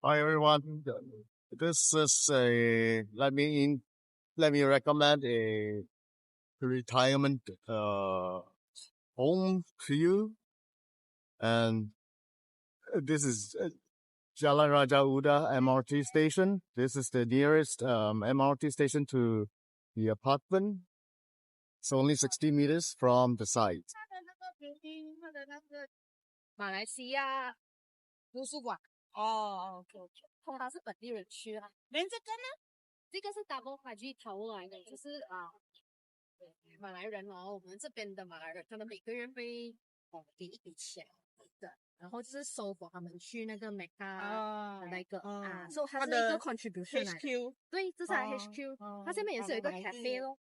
Hi everyone. This is a let me recommend a retirement home to you, and this is Jalan Raja Uda MRT station. This is the nearest MRT station to the apartment. It's only 60 meters from the site. 马来西亚图书馆哦 ，OK， 通常是本地人去啊。连这个呢？这个是 Double Haji Tower 来的，就是马来人哦，我们这边的马来人，他们每个月会给一笔钱的，然后就是收for他们去那个 Mecca 的那个所以它是一个 contribution 来的。对，这是它 HQ，它下面也是有一个 cafe 咯。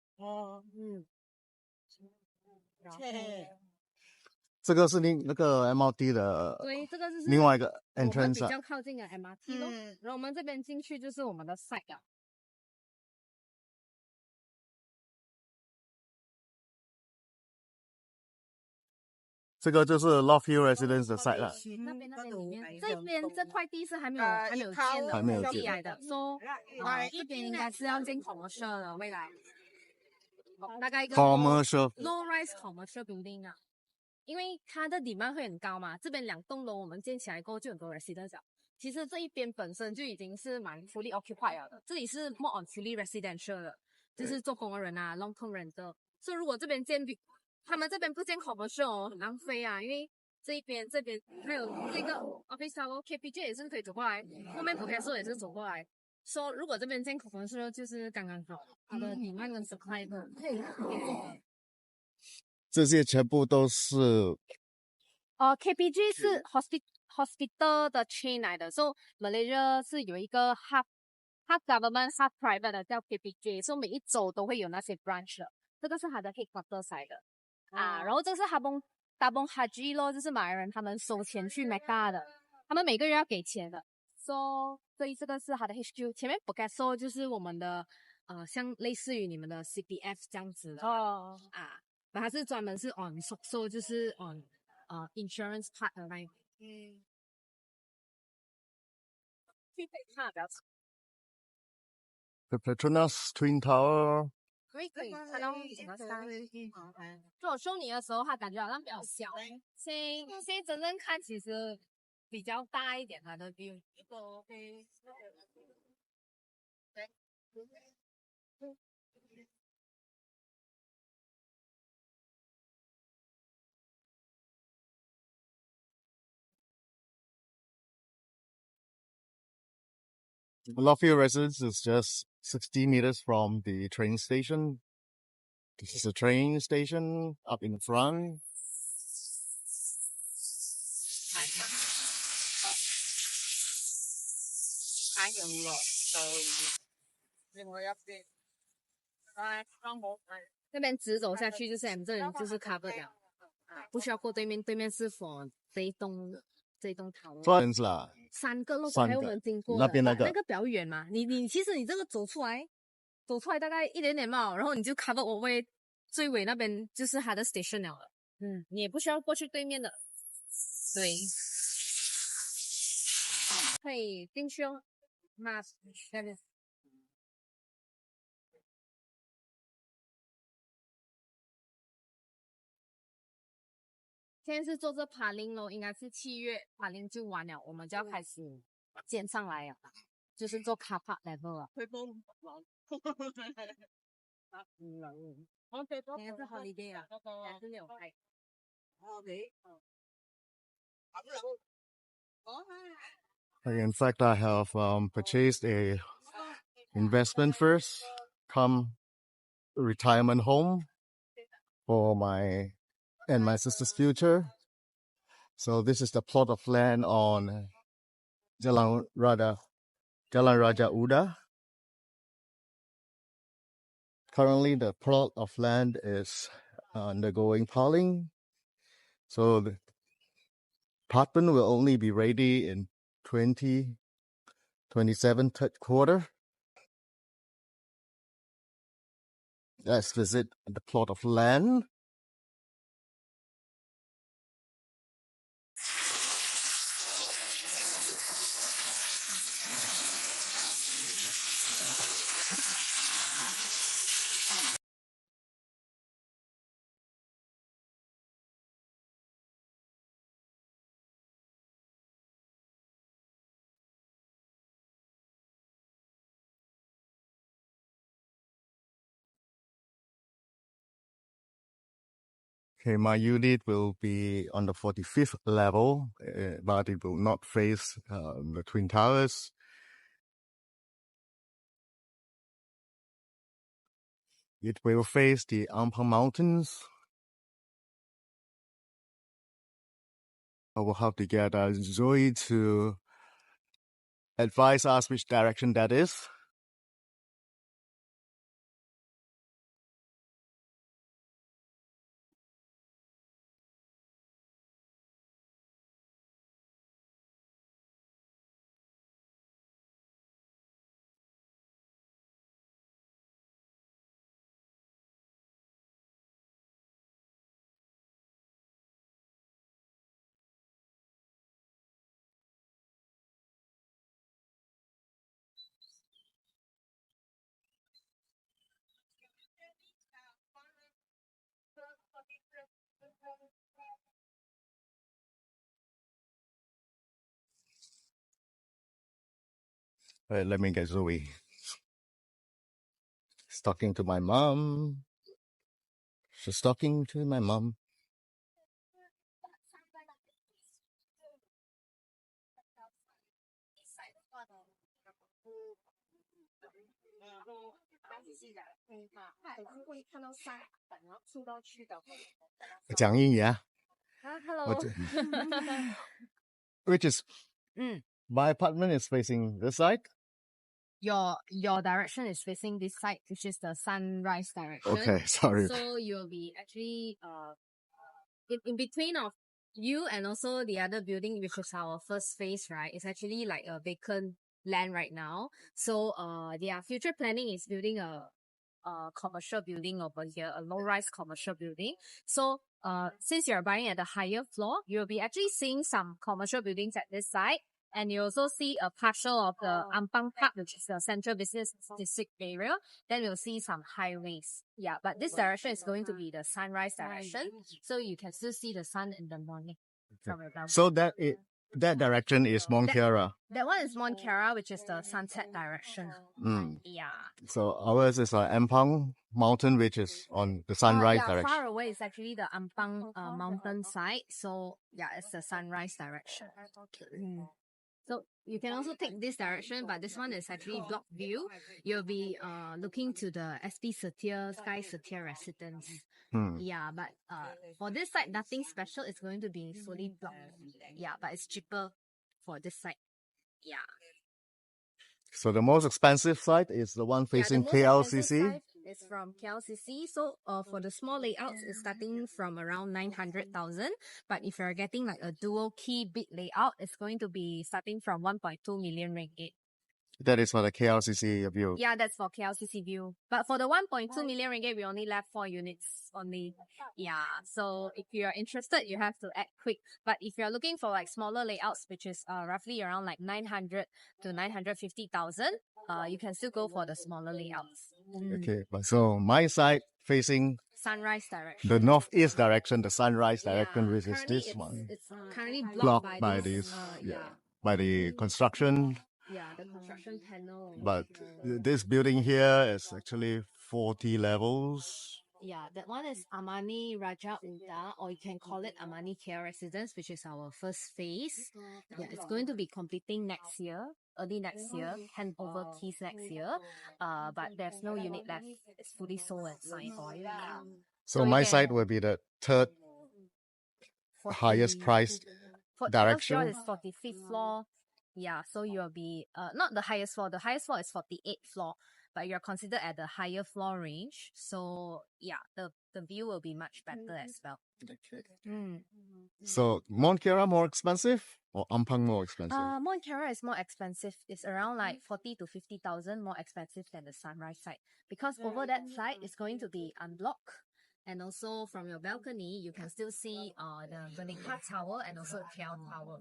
这个是那个 MRT 的，对，这个就是另外一个 entrance， 我们比较靠近的 MRT 咯。然后我们这边进去就是我们的 site 了。这个就是 Love Hill Residence 的 site 了。那边里面，这边这块地是还没有建的，还没有建地来的。说这边应该是要建 commercial 的未来，大概一个 commercial low rise commercial building 啊。因为它的 demand 会很高嘛，这边2栋楼我们建起来过后就很多 residents 其实这一边本身就已经是蛮 fully occupied 了的，这里是 more on fully residential 的，就是做工的人啊 long term rental。所以如果这边他们这边不建 commercial 很浪费啊，因为这边还有这个 office tower KPJ 也是可以走过来，后面 professor 也是走过来。说如果这边建 commercial 就是刚刚好，它的 demand 跟 supply 都可以做。这些全部都是KPG 是 hospital 的 chain 来的，所以 Malaysia 是有一个 half government half private 的叫 KPG， 所以每一州都会有那些 branch 的，这个是它的 headquarters 来的然后这是Dabong Haji 咯，就是马来人他们收钱去 Mecca 的，他们每个月要给钱的。所以这个是它的 HQ， 前面 Bukasol 就是我们的像类似于你们的 CPF 这样子的它是专门是 on so 就是 on insurance part 的那一The Petronas Twin Tower。可以看到整个山。就我 show 你的时候，它感觉好像比较小。现在真正看其实比较大一点，它的 view。Love Hill Residence is just 60 meters from the train station. This is a train station up in front. Right. 那边直走下去就是 M 这里就是 cover 了不需要过对面，对面是 for 这一栋塔楼。啦3个路还有我们经过的，那个比较远嘛。其实你这个走出来大概一点点嘛，然后你就 cover 我位最尾那边就是它的 station 了。你也不需要过去对面的。对，可以进去哦。那边。现在是做这爬林咯，应该是7月爬林就完了，我们就要开始建上来了，就是做 car park level 了。现在是 holiday 啊，还是没有开。In fact, I have purchased a investment first, come retirement home for my and my sister's future. So this is the plot of land on Jalan Raja Uda. Currently, the plot of land is undergoing piling. So the apartment will only be ready in 2027 third quarter. Let's visit the plot of land. Okay, my unit will be on the 45th level, but it will not face the Twin Towers. It will face the Ampang Mountains. I will have to get Zoey to advise us which direction that is. Wait, let me get Zoey. She's talking to my mom. She's talking to my mom. Hello. Which is my apartment is facing this side. Your direction is facing this side, which is the sunrise direction. Okay, sorry. So you'll be actually in between of you and also the other building, which is our first phase, right? It's actually like a vacant land right now. So their future planning is building a commercial building over here, a low-rise commercial building. So since you're buying at the higher floor, you'll be actually seeing some commercial buildings at this side. And you also see a partial of the Ampang Park, which is the central business district area. Then you'll see some highways. Yeah, but this direction is going to be the sunrise direction. So you can still see the sun in the morning from your balcony. So that direction is Mont Kiara. That one is Mont Kiara, which is the sunset direction. Yeah. So ours is Ampang Mountain, which is on the sunrise direction. Far away is actually the Ampang mountain side. So yeah, it's the sunrise direction. So you can also take this direction, but this one is actually block view. You'll be looking to the SP Setia, Sky Setia residence. Yeah, but for this side, nothing special. It's going to be fully blocked. Yeah, but it's cheaper for this side. Yeah. So the most expensive side is the one facing KLCC. It's from KLCC. So for the small layouts, it's starting from around 900,000. But if you're getting like a dual key big layout, it's going to be starting from 1.2 million ringgit. That is for the KLCC view. Yeah, that's for KLCC view. But for the 1.2 million ringgit, we only left 4 units only. Yeah, so if you're interested, you have to act quick. But if you're looking for like smaller layouts, which is roughly around like 900 to 950,000, you can still go for the smaller layouts. Okay, but so my side facing sunrise direction. The northeast direction, the sunrise direction, which is this one. It's currently blocked by this, by the construction. Yeah, the construction panel. But this building here is actually 40 levels. Yeah, that one is Amani Raja Uda, or you can call it Amani Care Residence, which is our first phase. Yeah, it's going to be completing next year, early next year, hand over keys next year. But there's no unit left. It's fully sold and signed for. Yeah. So my side will be the third highest priced direction. Yours is 45th floor. Yeah, so you'll be not the highest floor. The highest floor is 48th floor, but you're considered at the higher floor range. So yeah, the view will be much better as well. Okay. So Mont Kiara more expensive or Ampang more expensive? Mont Kiara is more expensive. It's around like 40 to 50,000 more expensive than the sunrise side, because over that side is going to be unblocked. And also from your balcony, you can still see the Bernika Tower and also KL Tower.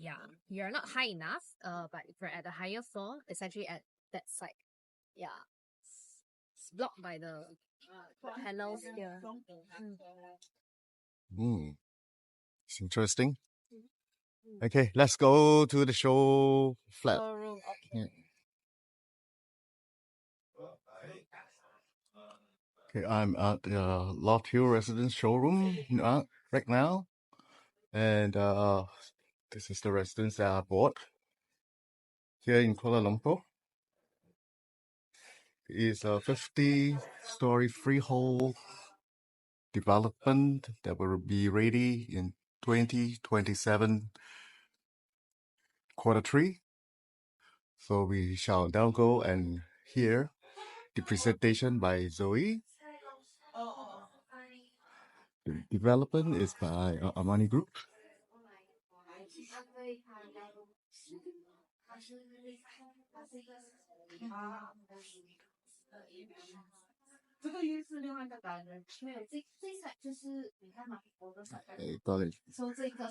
Yeah, you're not high enough, but if you're at a higher floor, it's actually at that side. Yeah, it's blocked by the panels here. It's interesting. Okay, let's go to the show flat. Showroom, okay. Okay, I'm at the Lot Hill Residence showroom right now, and this is the residence that I bought here in Kuala Lumpur. It's a 50-story freehold development that will be ready in 2027 quarter 3. So we shall now go and hear the presentation by Zoey. The development is by Amani Group. 到底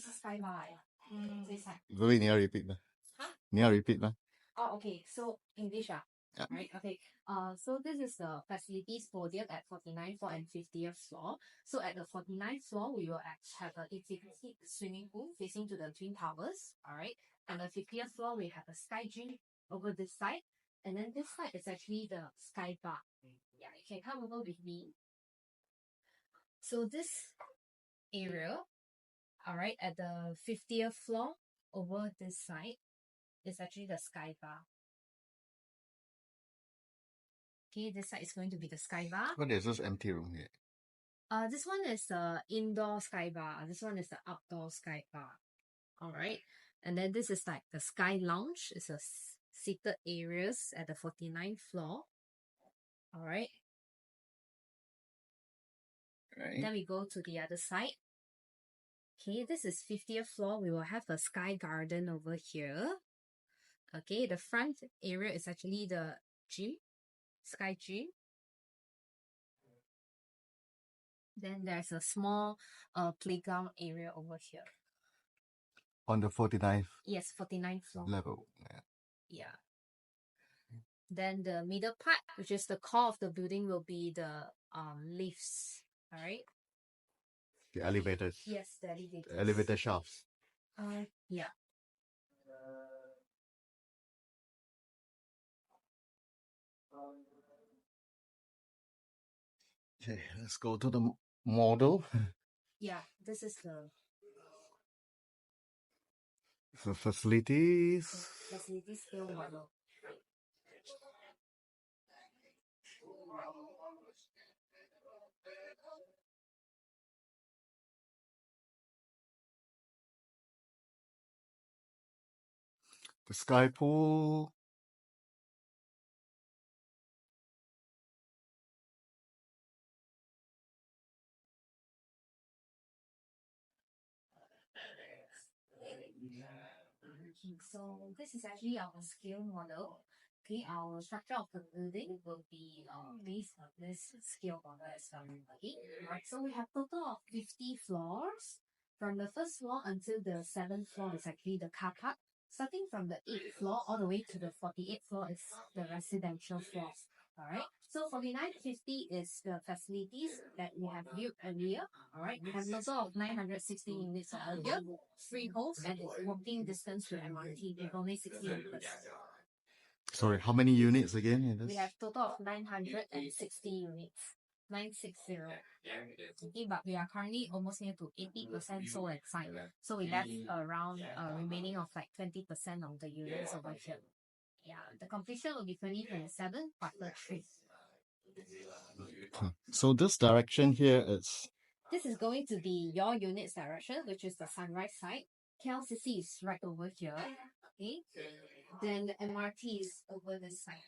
sky bar Zoey 你要 repeat 吗？你要 repeat 吗？ Oh, okay. So English, Yeah. right? Okay. So this is the facilities for them at 49th floor and 50th floor. So at the 49th floor, we will have an infinity swimming pool facing to the twin towers. All right. And the 50th floor, we have a sky gym over this side, and then this side is actually the sky bar. Yeah, you can come over with me. So this area, all right, at the 50th floor over this side is actually the sky bar. Okay, this side is going to be the sky bar. What is this empty room here? This one is the indoor sky bar. This one is the outdoor sky bar. All right. And then this is like the sky lounge. It's a seated areas at the 49th floor. All right. Right. Then we go to the other side. Okay, this is 50th floor. We will have a sky garden over here. Okay, the front area is actually the gym, sky gym. Then there's a small playground area over here. On the 49th Yes, 49th floor. level. Yeah. Yeah. Then the middle part, which is the core of the building, will be the lifts. All right. The elevators. Yes, the elevators. The elevator shafts. Yeah. Okay, let's go to the model. Yeah, this is The facilities. facility scale model. The sky pool. So this is actually our scale model. Okay, our structure of the building will be based on this scale model as well. Okay, right. So we have total of 50 floors. From the first floor until the 7th floor is actually the car park. Starting from the 8th floor all the way to the 48th floor is the residential floors. Alright, so 4950 is the facilities that we have viewed earlier. Alright, we have total of 960 units over here, freeholds, and walking distance to MRT with only 60 units. Sorry, how many units again in this? We have total of 960 units. 960. Okay, but we are currently almost near to 80% sold at site. So we left around remaining of like 20% of the units over here. Yeah, the completion will be 2027 quarter 3. So this direction here is This is going to be your unit's direction, which is the sunrise side. KLCC is right over here. Okay. Then the MRT is over this side.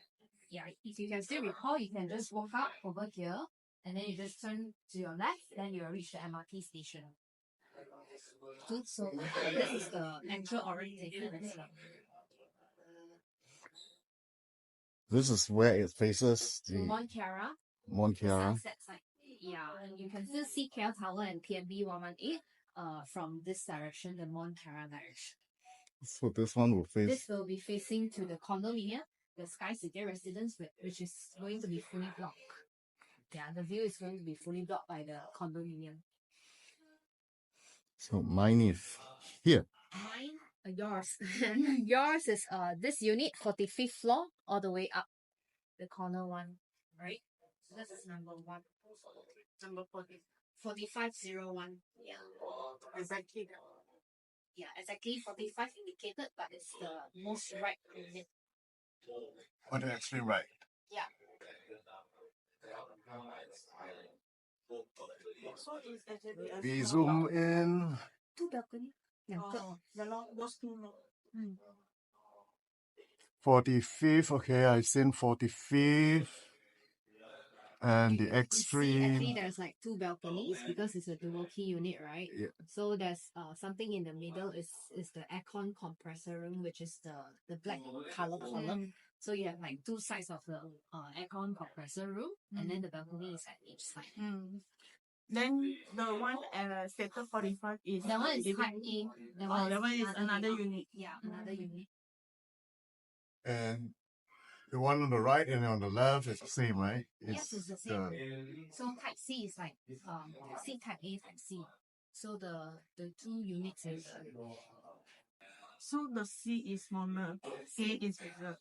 Yeah, if you can still recall, you can just walk up over here and then you just turn to your left, then you'll reach the MRT station. Good, so this is the actual orientation as well. this is where it faces the Mont Kiara. Mont The Kiara. sunset side. Yeah, and you can still see KL Tower and PMB 118 from this direction, the Mont Kiara direction. So this one will face. This will be facing to the condominium, the Sky City residence, which is going to be fully blocked. Yeah, the view is going to be fully blocked by the condominium. So mine is here. Mine, yours. Yours is this unit, 45th floor, all the way up the corner one, right? This is number 1. Number 4501. Yeah. Exactly. Yeah, exactly 45 indicated, but it's the most right unit. Oh, they're actually right. Yeah. We zoom in. 2 balcony. 2个. those two. 45th, okay, I've seen 45th. And the You see, actually, extreme. there's like 2 balconies because it's a dual key unit, right? Yeah. So there's something in the middle is the aircon compressor room, which is the black color column. So you have like 2 sides of the aircon compressor room, and then the balcony is at each side. Then the one at sector 45 is That one is type A. That one is another unit. Yeah, another unit. And the one on the right and on the left is the same, right? Yes, it's the same. So type C is like C type A, type C. So the 2 units is So the C is smaller, A is bigger.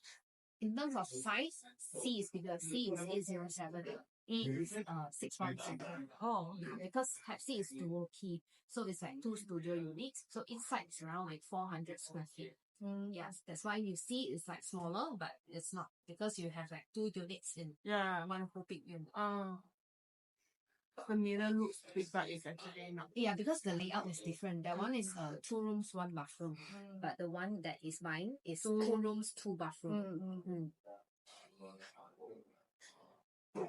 in terms of size, C is bigger. C is 807. A is 617. Oh. Because type C is dual key, so it's like 2 studio units. So each side is around like 400 square feet. Yes, that's why you see it's like smaller, but it's not because you have like 2 units in one whole big unit. The mirror looks big, but it's actually not. Yeah, because the layout is different. That one is 2 rooms, 1 bathroom. But the one that is mine is 2 rooms, 2 bathroom. Do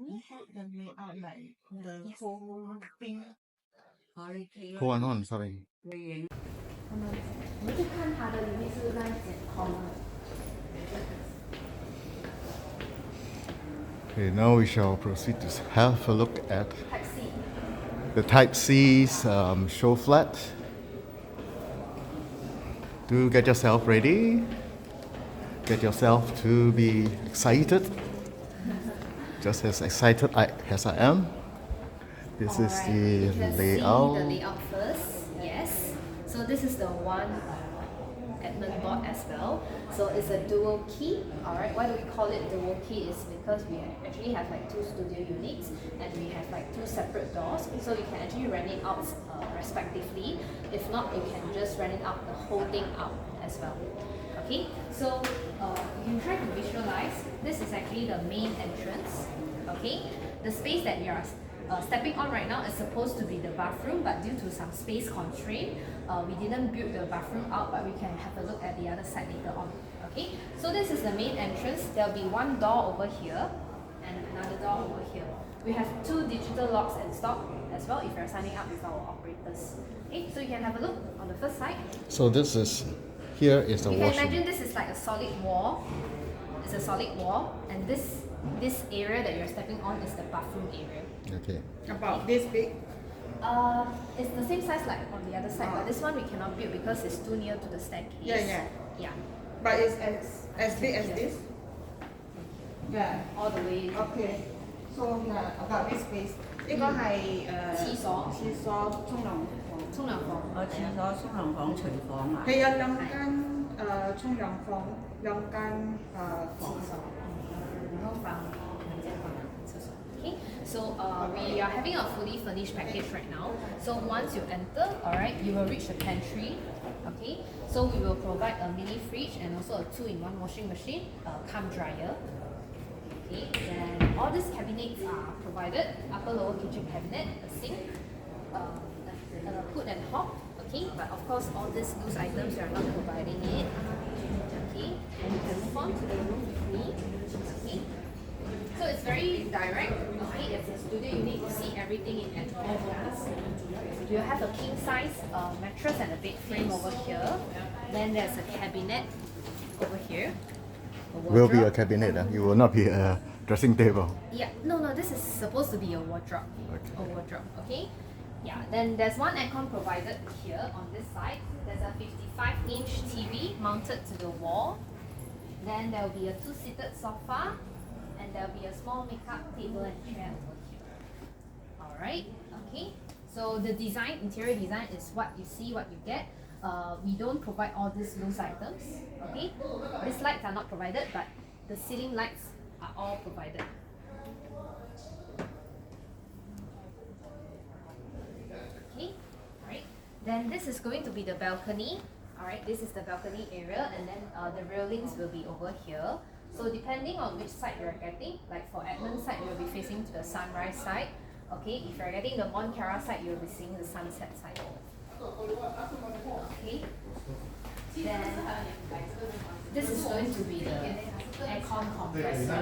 we have the layout like the whole thing? Hold on, sorry. 我们去看它的里面是不是在剪空的。 Okay, now we shall proceed to have a look at Type C. the Type C's show flat. Do get yourself ready. Get yourself to be excited. Just as excited as I am. This is the You can layout. see the layout first. Yes. So this is the one admin board as well. So it's a dual key. Alright. Why do we call it dual key? Is because we actually have like 2 studio units and we have like 2 separate doors. So you can actually rent it out respectively. If not, you can just rent it out the whole thing out as well. Okay. So you can try to visualize. This is actually the main entrance. Okay. The space that you're stepping on right now is supposed to be the bathroom, but due to some space constraint, we didn't build the bathroom out, but we can have a look at the other side later on. Okay, so this is the main entrance. There'll be 1 door over here and another door over here. We have 2 digital locks in stock as well if you're signing up with our operators. Okay, so you can have a look on the first side. So here is the You can washroom. imagine this is like a solid wall. It's a solid wall, and this area that you're stepping on is the bathroom area. Okay. About this big. It's the same size like on the other side, but this one we cannot build because it's too near to the staircase. Yeah. But it's as big as this? Yeah. All the way. Okay. So about this space. 呢個係廁所廁所沖涼房。沖涼房。廁所、沖涼房、廚房啊。係啊，兩間沖涼房，兩間廁所。然後房兩間房廁所。Okay, so we are having a fully furnished package right now. So once you enter, alright, you will reach the pantry. Okay, so we will provide a mini fridge and also a 2-in-1 washing machine, cum dryer. Okay, then all these cabinets are provided: upper lower kitchen cabinet, a sink, a put and hop. Okay, but of course all these loose items we are not providing it. Okay, and you can move on to the room with me. Okay. So it's very direct. Okay, it's a studio unit. You see everything in all rooms. You have a king size mattress and a bed frame over here. Then there's a cabinet over here. Will be a cabinet. It will not be a dressing table. Yeah, no, this is supposed to be a wardrobe. Okay. A wardrobe, okay? Yeah, then there's one aircon provided here on this side. There's a 55-inch TV mounted to the wall. Then there'll be a 2-seated sofa. And there'll be a small makeup table and chair over here. Alright, okay. So the design, interior design is what you see, what you get. We don't provide all these loose items, okay? These lights are not provided, but the ceiling lights are all provided. Okay, alright. Then this is going to be the balcony. Alright, this is the balcony area, and then the railings will be over here. So depending on which side you're getting, like for Edmund side, you'll be facing to the sunrise side. Okay, if you're getting the Mont Kiara side, you'll be seeing the sunset side. Okay. Then this is going to be the aircon compressor.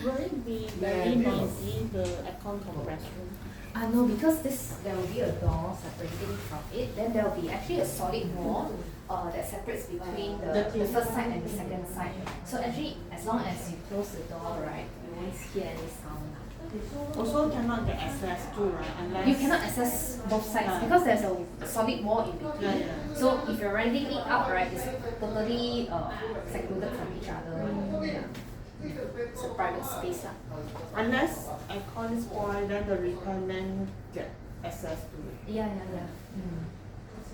Will it be very noisy, the aircon compressor? No, because there will be a door separating from it. Then there will be actually a solid wall that separates between the first side and the second side. So actually, as long as you close the door, right, you won't hear any sound. Also cannot get access to, right? Unless You cannot access both sides because there's a solid wall in between. So if you're renting it out, right, it's totally secluded from each other. Yeah. It's a private space. unless aircon spoil, then the repairman get access to it. Yeah.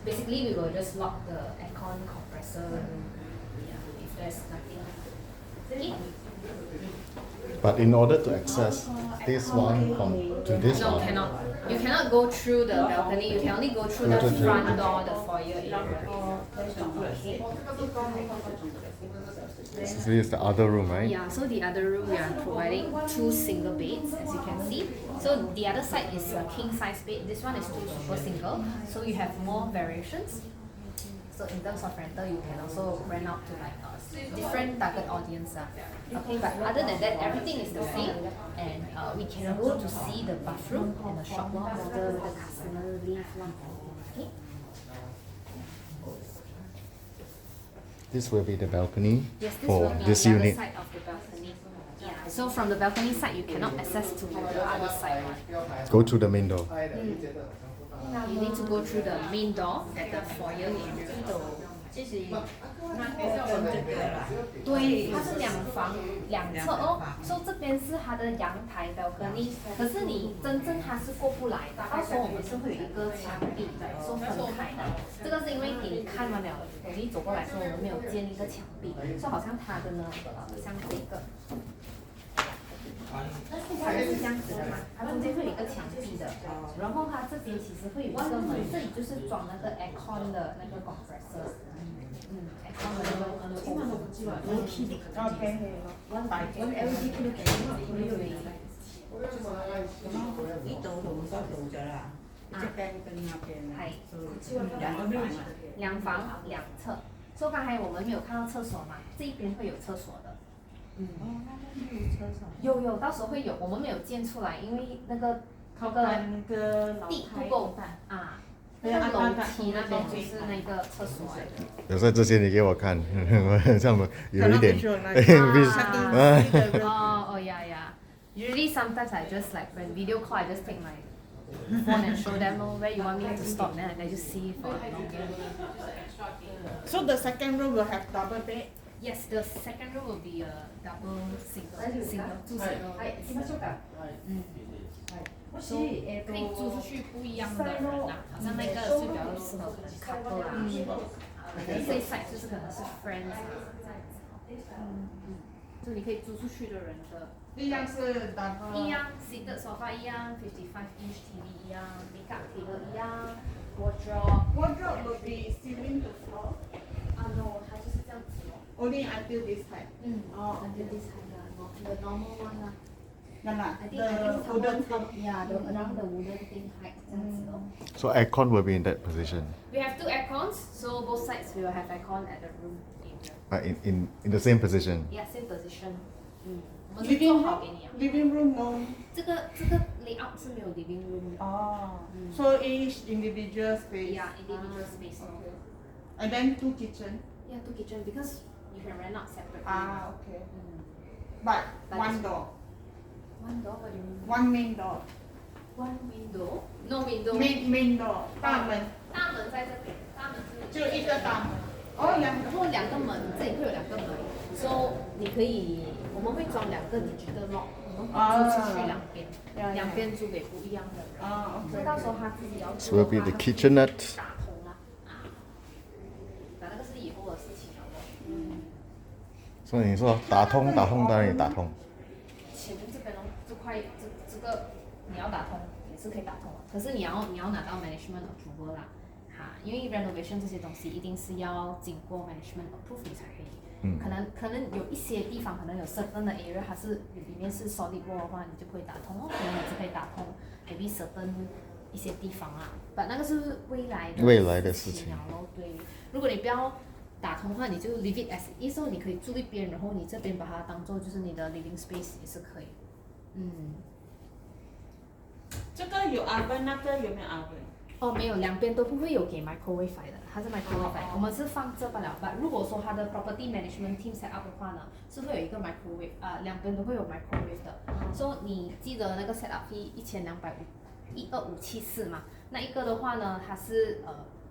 Basically, we will just lock the aircon compressor if there's nothing. Okay. But in order to access this one to this No, one, cannot. You cannot go through the balcony. You can only go through the front door, the foyer area. Okay. this is the other room, right? Yeah, so the other room we are providing 2 single beds, as you can see. So the other side is a king size bed. This one is 2 super single. So you have more variations. So in terms of rental, you can also rent out to like different target audience. Okay, but other than that, everything is the same. And we can go to see the bathroom and the shop after the customer leave. Okay. This will be the balcony Yes, this for will be this the unit. other side of the balcony. Yeah. So from the balcony side, you cannot access to the other side. Go to the main door. You need to go through the main door at the foyer area. 对，它是2房2侧哦，所以这边是它的阳台 balcony， 可是你真正它是过不来的，到时候我们是会有一个墙壁说分开的，这个是因为给你看完了，你走过来的时候我们没有建一个墙壁，就好像它的呢，像这个。它就是这样子的嘛，它中间会有一个墙壁的，然后它这边其实会有一个门，这里就是装那个 aircon 的那个 compressor， aircon 的那个抽风。呢度同嗰度咋啦？即邊跟那邊啊，2房2侧。所以刚才我们没有看到厕所嘛，这一边会有厕所的。有，到时候会有，我们没有建出来，因为那个地不够啊。那个楼梯那边就是那个厕所来的。有时候这些你给我看，这样有一点。Yeah. Usually sometimes I just like when video call I just take my phone and show them where you want me to stop, then I just see for longer. So the second room will have double bed. Yes, the second room will be a double single, 2 single. 所以可以租出去不一样的人啊，好像那个是比较适合可能 couple 啊，这一 side 就是可能是 friends 啊，就你可以租出去的人的。一样是 double。一样 seated sofa 一样 55-inch TV 一样 makeup table 一样 Wardrobe will be ceiling to floor. no 它就是这样子哦。Only until this height. until this height the normal one 啊。I think the wooden thing. Yeah, around the wooden thing height 这样子哦。So aircon will be in that position. We have 2 aircons, so both sides will have aircon at the room area. But in the same position. Yeah, same position. 我们是做好给你啊。Living room no. 这个 layout 是没有 living room 的。So each individual space. Yeah, individual space. And then 2 kitchen. Yeah, 2 kitchen because you can rent out separately. Okay. But one door. One door, what do you mean? One main door. One window? No window. Main door. 大门。大门在这边，大门是就一个大门。然后2个门，这里会有2个门 ，so 你可以，我们会装2个digital lock，我们会租出去2边，2边租给不一样的人。所以到时候他自己要 So will be the kitchenette. 打通啊，那个是以后的事情了。所以你说打通当然也打通。前面这边哦，这个你要打通也是可以打通的，可是你要拿到 management approval 啦，因为 renovation 这些东西一定是要经过 management approve 你才可以。可能有一些地方可能有 certain 的 area 它是里面是 solid wall 的话，你就不会打通哦，可能也是可以打通 maybe certain 一些地方啊，但那个是未来的事情咯。对，如果你不要打通的话，你就 leave it as is 哦，你可以住一边，然后你这边把它当做就是你的 living space 也是可以。这个有 oven， 那个有没有 oven？哦，没有，两边都不会有给 microwave 的，它是 microwave，我们是放这罢了。但如果说它的 property management team set up 的话呢，是会有一个 microwave，两边都会有 microwave 的。所以你记得那个 set up fee 12,574嘛？那一个的话呢，它是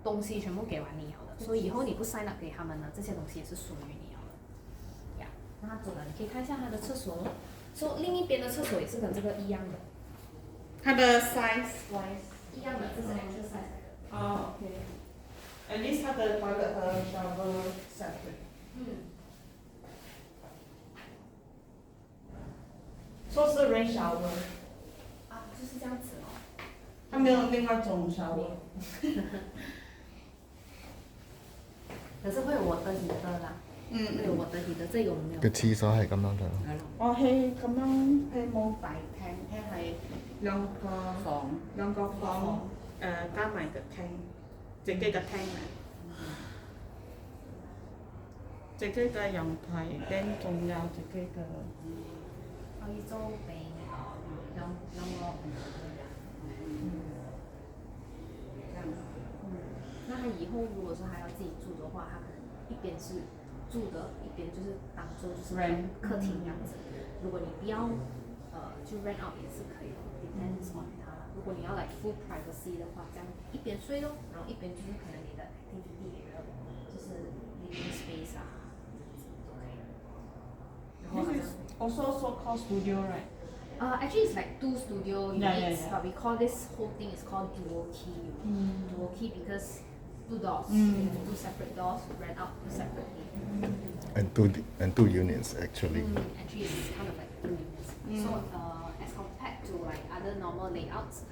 东西全部给完你了的，所以以后你不 sign up 给他们呢，这些东西也是属于你了的。呀，那它走了，你可以看一下它的厕所咯。所以另一边的厕所也是跟这个一样的。它的 size 一样的，这是 actual size 来的。哦 ，OK。At least 它的 toilet 和 shower separate。说是 rain shower。就是这样子哦。它没有另外一种 shower。可是會有water heater啦，會有water heater，即係用沒有？個廁所係咁樣嘅。我係咁樣，係冇大廳，係兩個房，加埋個廳，自己個廳啊，自己個陽台，跟仲有自己個。可以租俾兩個。那他以后如果说他要自己住的话，他可能一边是住的，一边就是当做就是客厅这样子。如果你不要就 rent out 也是可以的 ，depends on 他。如果你要like full privacy 的话，这样一边睡咯，然后一边就是可能你的 activity area，就是 living space 啊，都可以。然后好像 also called studio, right? Actually, it's like 2 studio units, but we call this whole thing is called dual key. Dual key because 2 doors, 2 separate doors, rent out separately. And two units actually. Actually, it's kind of like 2 units. So, as compared to like other normal layouts,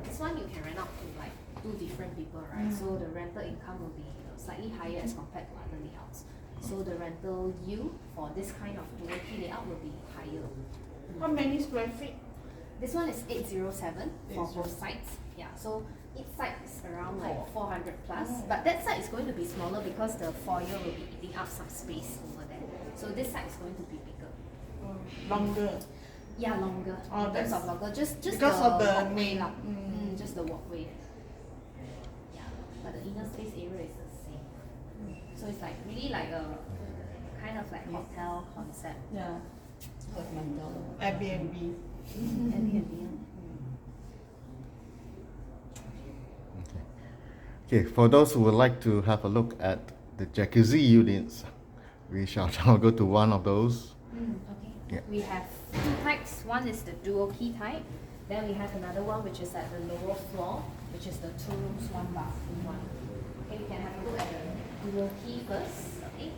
this one you can rent out to like 2 different people, right? So the rental income will be slightly higher as compared to other layouts. So the rental yield for this kind of dual key layout will be higher. How many square feet? This one is 807 for both sides. Yeah, so each side is around like 400 plus. But that side is going to be smaller because the foyer will be eating up some space over there. So this side is going to be bigger. Longer. Yeah, longer. In terms of longer, just because the of the walkway main. lah. Just the walkway. Yeah, but the inner space area is the same. So it's like really like a kind of like hotel concept. Yeah. Airbnb. Okay, for those who would like to have a look at the jacuzzi units, we shall now go to one of those. Okay. Yeah. We have 2 types. One is the dual key type. Then we have another one which is at the lower floor, which is the 2 rooms, 1 bathroom one. Okay, we can have a look at the dual key first. Okay.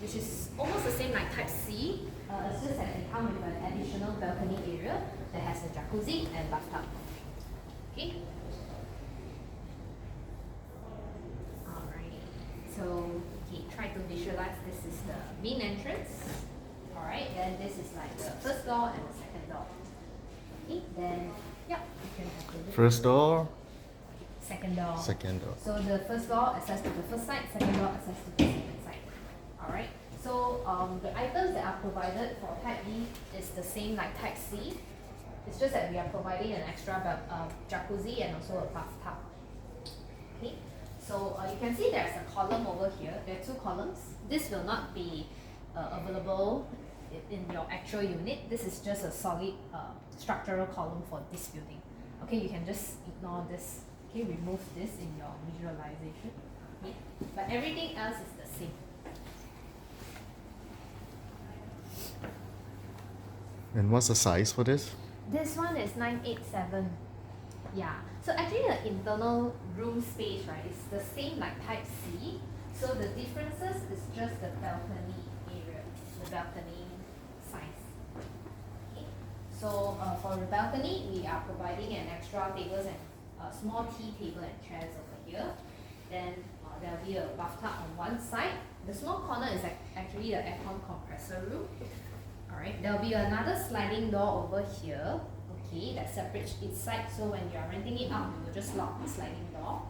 Which is almost the same like type C. It's just that they come with an additional balcony area that has a jacuzzi and bathtub. Okay. Alright. So try to visualize this is the main entrance. Alright, then this is like the first door and the second door. Okay, then you can have the look. First door, Second door. second door. So the first door access to the first side, second door access to the second side. Alright. So the items that are provided for type B is the same like type C. It's just that we are providing an extra jacuzzi and also a bathtub. Okay. So you can see there's a column over here. There are 2 columns. This will not be available in your actual unit. This is just a solid structural column for this building. Okay, you can just ignore this. Okay, remove this in your visualization. Okay. But everything else is the same. And what's the size for this? This one is 987. Yeah. So actually the internal room space, right, is the same like type C. So the differences is just the balcony area. balcony size. Okay. So for the balcony, we are providing an extra tables and a small tea table and chairs over here. Then there will be a bathtub on one side. The small corner is actually the aircon compressor room. Alright, there will be another sliding door over here. Okay, that separates each side. So when you are renting it out, you will just lock the sliding door.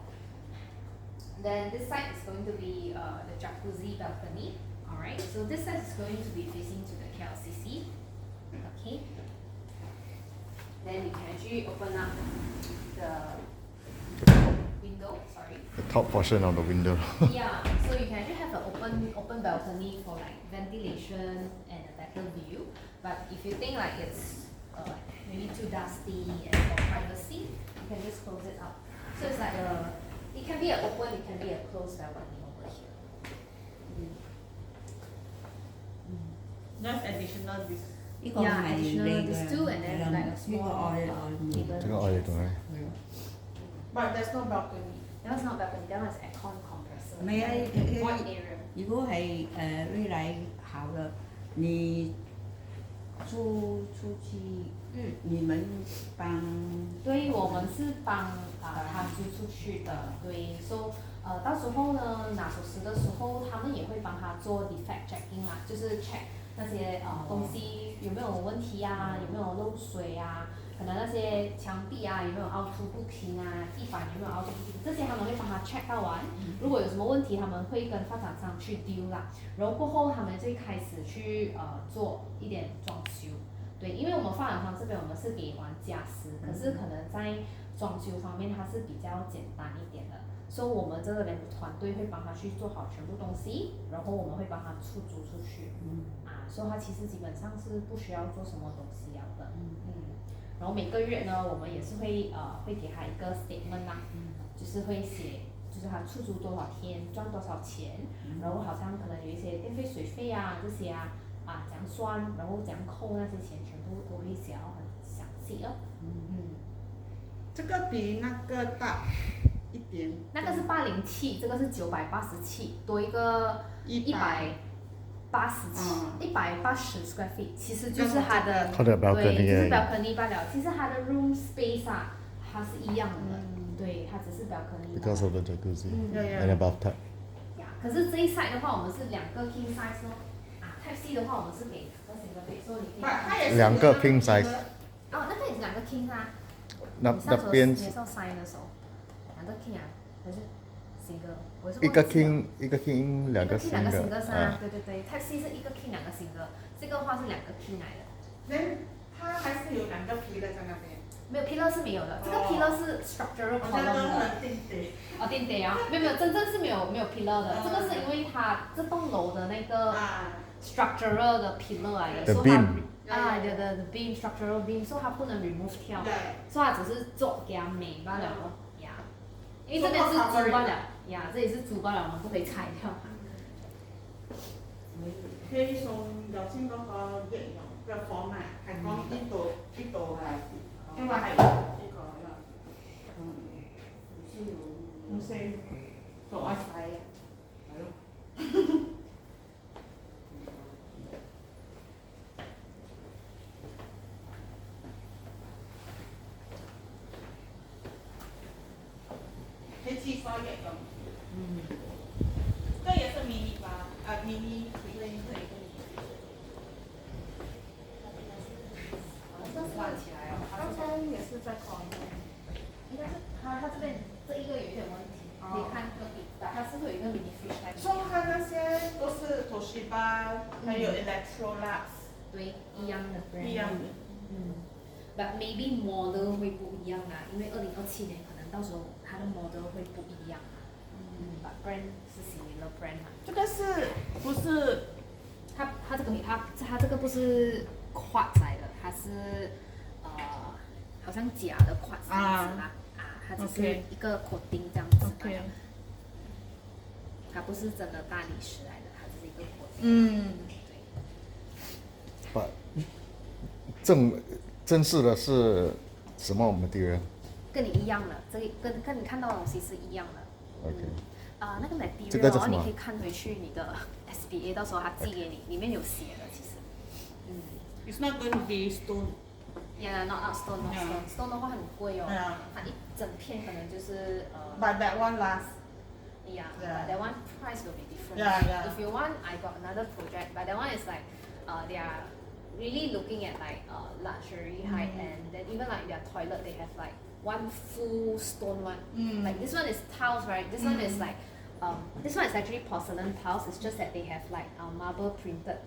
Then this side is going to be the jacuzzi balcony. Alright, so this side is going to be facing to the KLCC. Okay. Then you can actually open up the window, sorry. The top portion of the window. Yeah, so you can actually have an open balcony for like ventilation and a better view. But if you think like it's maybe too dusty and for privacy, you can just close it up. So it's like it can be an open, it can be a closed balcony over here. That's additional this. 呢個 Yeah, 係 additional 你 these 嘅 two and then like a 呢 small 個愛 table 這個 and 愛 chairs. 度咧， But there's no balcony. That was not balcony, that was aircon compressor. 唔係啊， Void area. 如果係未來好了，你出去，你們幫对，我们是帮他租出去的，对，so 到时候呢拿手时的时候，他们也会帮他做 defect checking 啦，就是 check 那些东西有没有问题啊，有没有漏水啊，可能那些墙壁啊有没有凹凸不平啊，地板有没有凹凸不平，这些他们会帮他 check 到完。如果有什么问题，他们会跟发展商去丢啦，然后过后他们就开始去做一点装修。对，因为我们发展商这边我们是给玩家私，可是可能在装修方面它是比较简单一点的，所以我们这个人团队会帮他去做好全部东西，然后我们会帮他出租出去，所以他其实基本上是不需要做什么东西了的，然后每个月呢，我们也是会给他一个 statement 啦，就是会写，就是他出租多少天赚多少钱，然后好像可能有一些电费水费啊这些啊。怎样算，然后怎样扣那些钱，全部都会写到很详细了。这个比那个大一点。那个是807，这个是987，多一个180，180 square feet，其实就是它的它的 balcony 对，就是而已 balcony 罢了。其实它的 room space 啊，它是一样的，对，它只是 balcony 罢了。 because of the jacuzzi Yeah, and a bathtub. 可是这一 side 的话，我们是2个 king size 哦。Type C 的话，我们是给2个 single bed，所以你可以。2个 king size。哦，那个也是2个 king 啊。那边你上sign 的时候，2个 king 啊，还是 single？我是一个 king 2个 single 啊，对对对，Type C 是1个 king 2个 single，这个话是2个 king 来的。那它还是有2个 pillar 在那边。没有 pillar 是没有的，这个 pillar 是 structural column 的。定得啊，没有，真正是没有 pillar 的，这个是因为它这栋楼的那个 structural 的 pillar 来的， The 所以 beam 它the beam structural beam， 所以它不能 remove 掉，所以它只是做给它美罢了咯，呀，因为这边是租罢了，呀，这里是租罢了，我们不可以拆掉。佢送頭先嗰個翼龍嘅房啊，係講呢度係，因為係呢個啦。唔識做 WiFi 啊。係咯。喺廁所翼龍。這也是 mini 吧，mini 這一個。这是关起来哦，刚刚也是在考虑。应该是它这边这一个有一点问题，可以看隔壁，它是会有一个 mini fish tank。所以它那些都是 Toshiba，还有 Electrolux，对，一样的 brand。一样的。But maybe model 会不一样啦，因为2027年可能到时候它的 model 会不一样啦。But brand 是 similar brand 嘛。这个是不是？它这个不是 quartz 来的，它是好像假的 quartz 这样子啦。它只是一个 coating 这样子罢了。它不是真的大理石来的，它只是一个 coating。对。正式的是什么material？跟你一样的，这个跟你看到的东西是一样的。OK，那个这个 material 哦，是什么你可以看回去你的 SBA，到时候他寄给你，里面有写的其实。It's not going to be stone. Yeah, not stone, not Yeah. stone. Stone 的话很贵哦 Yeah. 它一整片可能就是But that one lasts. Yeah, Yeah. but that one price will be different. Yeah, yeah. If you want, I got another project, but that one is like, they are really looking at like luxury, high end. Then even like their toilet, they have like one full stone one. Like this one is tiles, right? This one is like, this one is actually porcelain tiles. It's just that they have like marble printed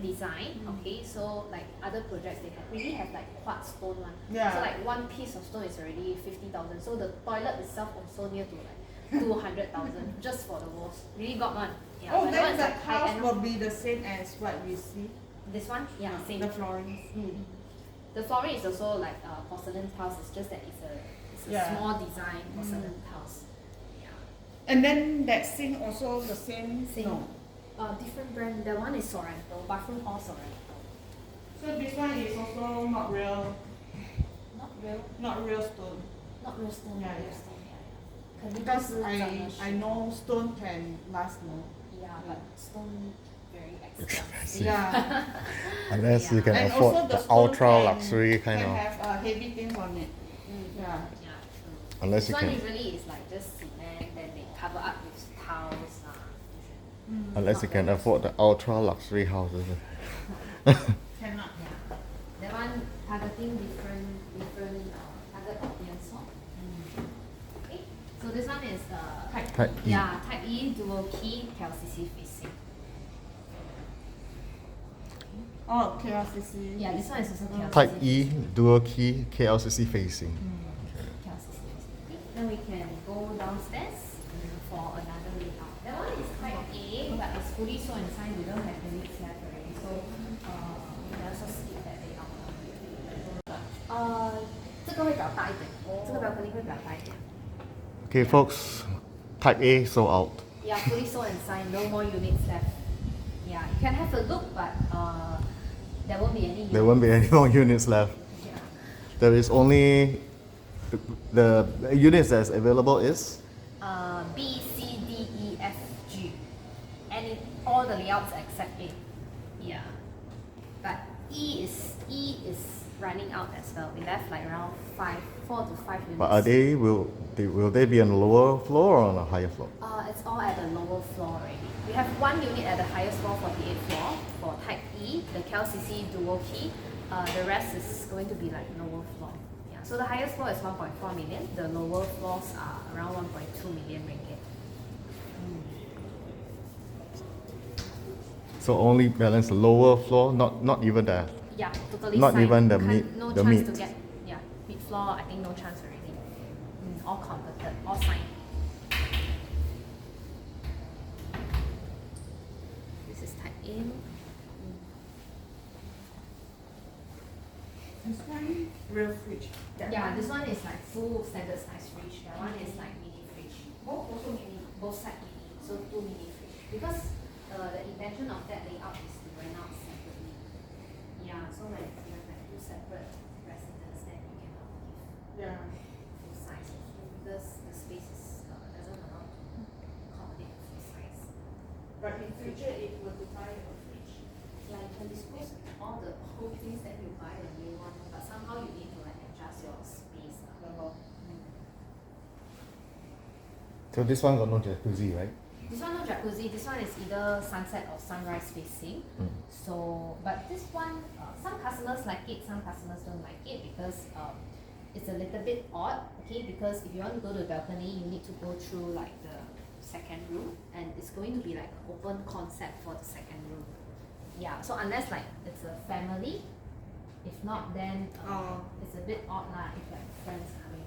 design. Okay, so like other projects they have really have like quartz stone one. Yeah. So like one piece of stone is already 50,000. So the toilet itself also near to like 200,000 just for the walls. Really got one. Yeah, Oh, but that one then is the like high house end. will be the same as what we see. This one, yeah, same. The flooring. The flooring is also like porcelain tiles. It's just that it's a Yeah. small design porcelain tiles. Yeah. And then that sink also the same. Same. No. Different brand. That one is Sorrento. Bathroom all Sorrento. So this one is also not real, Not real. not real stone. Not real stone. Yeah, not real yeah. stone. Yeah. 肯定不 Because 是真的 I know stone can last more. Yeah, but stone very expensive. Expensive. Yeah. Unless you can And afford also the stone ultra can- luxury kind can of. have heavy things on it. Yeah. Yeah, true. Unless This you one can, usually is like just cement, then they cover up with tiles. unless you not can that afford the ultra luxury houses. Cannot. Yeah. That one targeting different target audience. Okay. So this one is Type E. Yeah, type E dual key KLCC facing. Oh, KLCC. Yeah, this one is also KLCC. Type E, dual key, KLCC facing. KLCC facing. Okay. Then we can go downstairs for another layout. That one is type A, but it's fully sewn and signed. We don't have units left already, so we can also skip that layout. 这个会比较大一点，这个 balcony 会比较大一点。 Okay, folks, type A sold out. Yeah, fully sold and signed. No more units left. Yeah, you can have a look, but there won't be any. Units. There won't be any more units left. Yeah. There is only the units that's available is B, C, D, E, F, G. All the layouts except A. Yeah. But E is running out as well. We left like around 4 to 5 units. But are will they be on the lower floor or on a higher floor? It's all at the lower floor already. We have one unit at the highest floor, 48th floor, for type E, the KLCC dual key. The rest is going to be like lower floor. Yeah. So the highest floor is 1.4 million. The lower floors are around 1.2 million ringgit. So only balance the lower floor, not even the. Yeah, totally Not signed. even the Can't- mid- No the chance mid. to get. Yeah, mid floor. I think no chance already. All converted, all signed. This is type in. This one real fridge. That Yeah, one. this one is like full standard size fridge. That one is like mini fridge. Both also mini. Both side mini. So 2 mini fridge. Because the intention of that layout is to rent out separately. Yeah, so like you have like 2 separate residents, then you cannot give Yeah. full size of food because the space is doesn't allow to accommodate full size. But in future, if we were to buy a fridge, Yeah, you can dispose all the old things that you buy a new one, but somehow you need to like adjust your space. So this one got no jacuzzi, right? This one no jacuzzi. This one is either sunset or sunrise facing. So, but this one, some customers like it, some customers don't like it because it's a little bit odd. Okay, because if you want to go to the balcony, you need to go through like the second room, and it's going to be like an open concept for the second room. Yeah. So unless like it's a family, if not, then it's a bit odd lah. If like friends coming.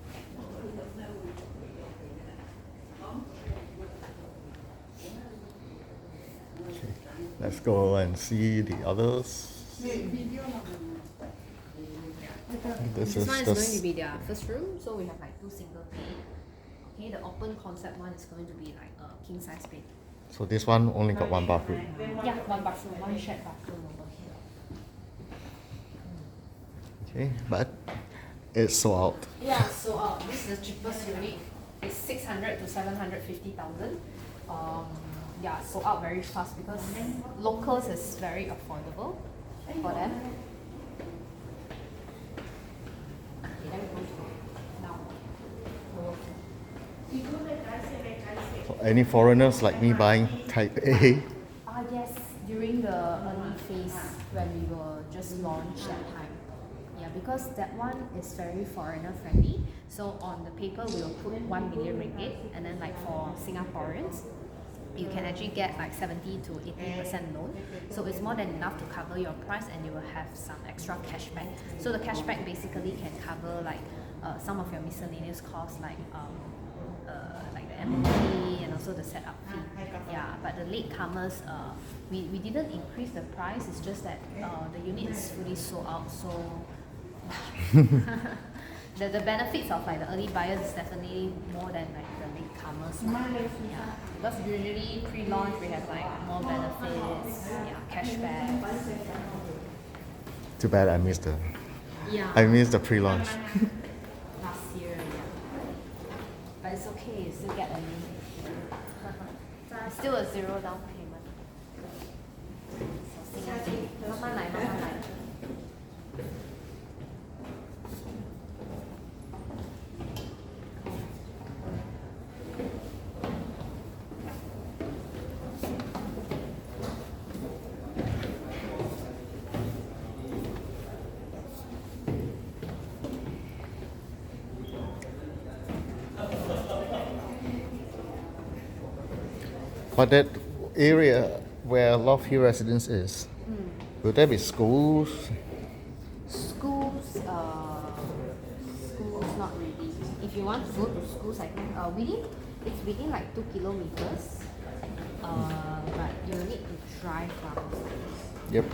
Okay. Let's go and see the others. video This This is one is the going to be their first room, so we have like 2 single bed. Okay, the open concept one is going to be like a king size bed. So this one only got one bathroom. Yeah, 1 bathroom, 1 shared bathroom over here. Okay, but it's sold out. Yeah, so this is the cheapest unit. It's 600 to 750,000. Yeah, sold out very fast because locals is very affordable for them. Okay, then we go to now. For any foreigners like me buying Type A, Yes, during the early phase when we were just launched that time. Yeah, because that one is very foreigner friendly. So on the paper we will put 1 million ringgit, and then like for Singaporeans, you can actually get like 70 to 80% loan. So it's more than enough to cover your price, and you will have some extra cashback. So the cashback basically can cover like some of your miscellaneous costs like the MOT and also the setup fee. Yeah, but the latecomers, we didn't increase the price. It's just that the unit is fully sold out. So the benefits of like the early buyers is definitely more than like the latecomers. Yeah, because usually pre-launch we have like more benefits, yeah, cashback. too bad I missed the pre-launch. Last year, yeah. But it's okay, you still get a new. It's still a 0 down payment. So 慢慢来。But that area where Love Hill Residence is, will there be schools? Schools, schools not really. If you want to go to schools, I think it's within like 2 kilometers. But you need to drive from. Yep.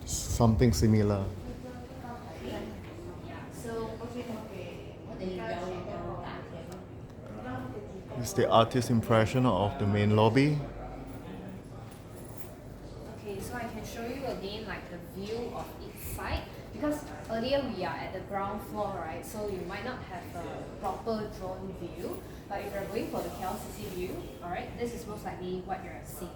Something similar. This is the artist's impression of the main lobby. Okay, so I can show you again like the view of each side, because earlier we are at the ground floor, right? So you might not have a proper drone view, but if you're going for the KLCC view, alright, this is most likely what you're seeing.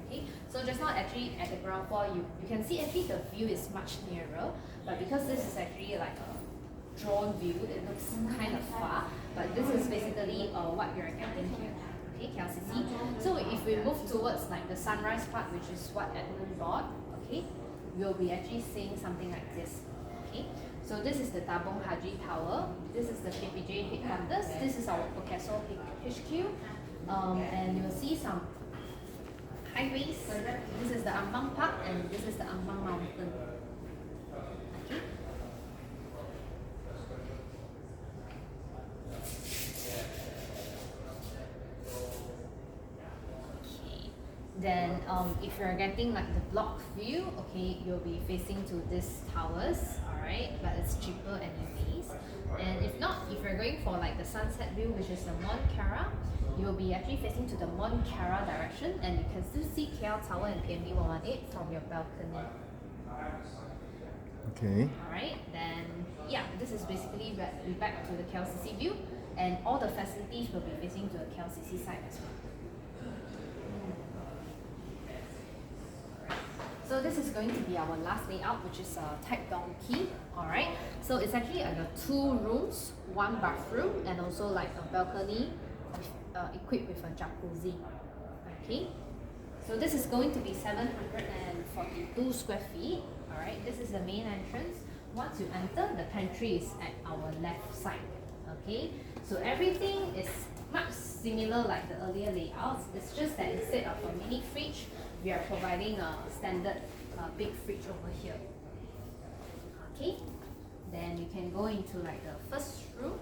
Okay, so just now actually at the ground floor, you can see actually the view is much nearer, but because this is actually like a drone view, it looks kind of far, but this is basically what you're getting here. Okay, KLCC. So if we move towards like the sunrise part, which is what Edmund bought, okay, we'll be actually seeing something like this. Okay, so this is the Tabung Haji Tower. This is the KPJ headquarters. This is our Pokeso HQ, and you'll see some highways. This is the Ambang Park, and this is the Ambang Mountain. Okay. Then if you're getting like the block view, okay, you'll be facing to these towers, alright, but it's cheaper anyways. And if not, if you're going for like the sunset view, which is the Mon Cara, you'll be actually facing to the Mon Cara direction, and you can still see KL Tower and PMB 118 from your balcony. Okay. Alright, then yeah, this is basically we're back to the KLCC view, and all the facilities will be facing to the KLCC side as well. So this is going to be our last layout, which is a type donkey. Alright, so it's actually like 2 rooms, 1 bathroom, and also like a balcony equipped with a jacuzzi. Okay, so this is going to be 742 square feet. Alright, this is the main entrance. Once you enter, the pantry is at our left side. Okay, so everything is much similar like the earlier layouts. It's just that instead of a mini fridge, we are providing a standard big fridge over here. Okay, then you can go into like the first room.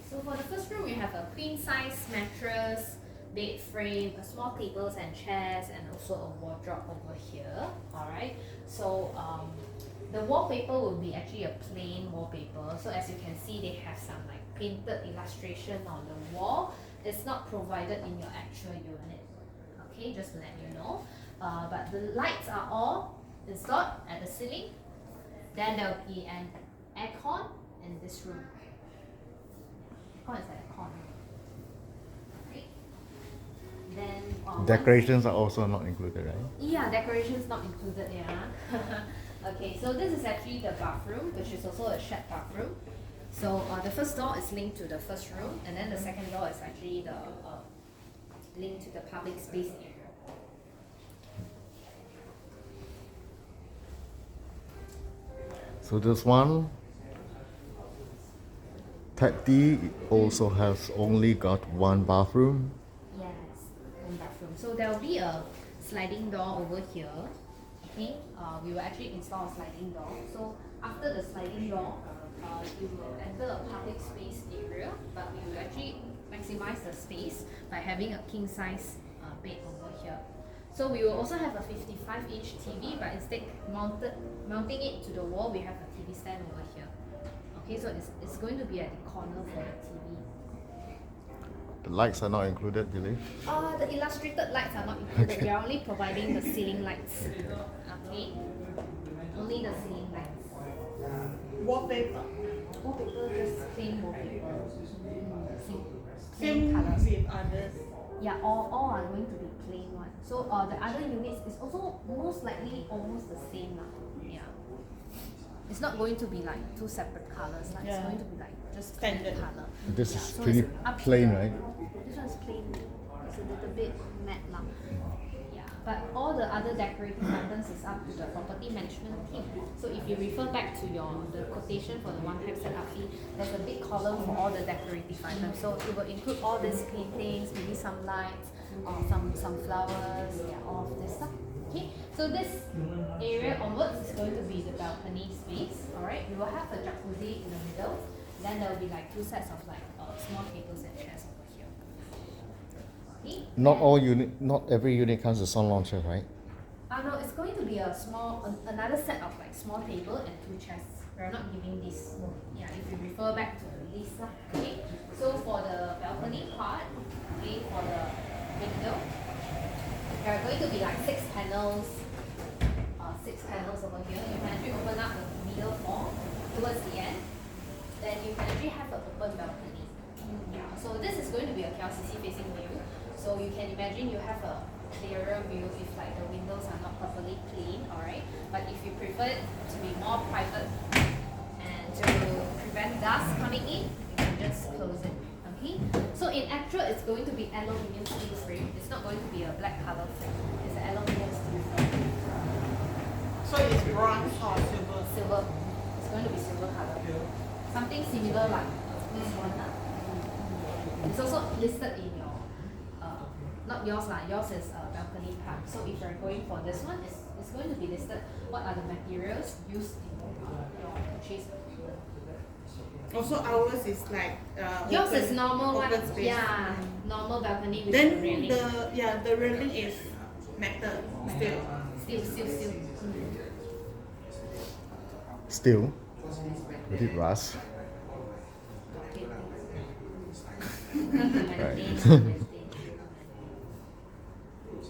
So for the first room, we have a queen size mattress, bed frame, a small tables and chairs, and also a wardrobe over here. Alright, so The wallpaper will be actually a plain wallpaper. So as you can see, they have some like painted illustration on the wall. It's not provided in your actual unit. Okay, just to let you know. But the lights are all installed at the ceiling. Then there will be an aircon in this room. Aircon is at the corner. Right. Then Decorations are also not included, right? yeah, decorations not included, yeah. Okay, so this is actually the bathroom, which is also a shared bathroom. So the first door is linked to the first room, and then the second door is actually the linked to the public space area. So this one, Type D also has only got one bathroom. Yes, one bathroom. So there will be a sliding door over here. Okay, we will actually install a sliding door. So after the sliding door, you will enter a public space area, but we will actually maximize the space by having a king size bed over here. So we will also have a 55-inch TV, but instead mounting it to the wall, we have a TV stand over here. Okay, so it's going to be at the corner for the TV. The lights are not included, believe. The illustrated lights are not included. We are only providing the ceiling lights. Okay, only the ceiling lights. Wallpaper. Wallpaper, just plain wallpaper. Same Plain colors. with others. Yeah, all are going to be plain one. So the other units is also most likely almost the same lah. Yeah. It's not going to be like two separate colors. Like it's Yeah. going to be like just Standard. plain color. This Yeah, is so pretty it's up to plain, the- right? This one's plain. It's a little bit matte lah. Yeah, but all the other decorative items is up to the property management team. So if you refer back to the quotation for the one-time setup fee, there's a big column for all the decorative items. So it will include all these paintings, maybe some lights, or some flowers, yeah, all of this stuff. Okay, so this area onwards is going to be the balcony space. All right, we will have a jacuzzi in the middle. Then there will be like two sets of like small tables and chairs over here. Okay. Not every unit comes with sun launcher, right? No, it's going to be a another set of like small table and two chairs. We're not giving this. Yeah, if you refer back to the list, okay. So for the balcony part, okay, for the window, there are going to be like six panels over here. You can actually open up the middle floor towards the end. Then you can actually have an open balcony. Yeah. So this is going to be a KLCC facing view. So you can imagine you have a clearer view if like the windows are not properly clean, alright? But if you prefer it to be more private and to prevent dust coming in, you can just close it. Okay? So in actual, it's going to be aluminium steel frame. It's not going to be a black color frame. It's an aluminium steel frame. So it's bronze or silver? Silver. It's going to be silver color. Something similar like this one. It's also listed in your, not yours lah, yours is balcony part. So if you're going for this one, it's going to be listed what are the materials used in your purchase. Also ours is like Yours open, is normal one. open space. Yeah, normal balcony with Then the railing. the railing is metal still. Still. Still, with it rust.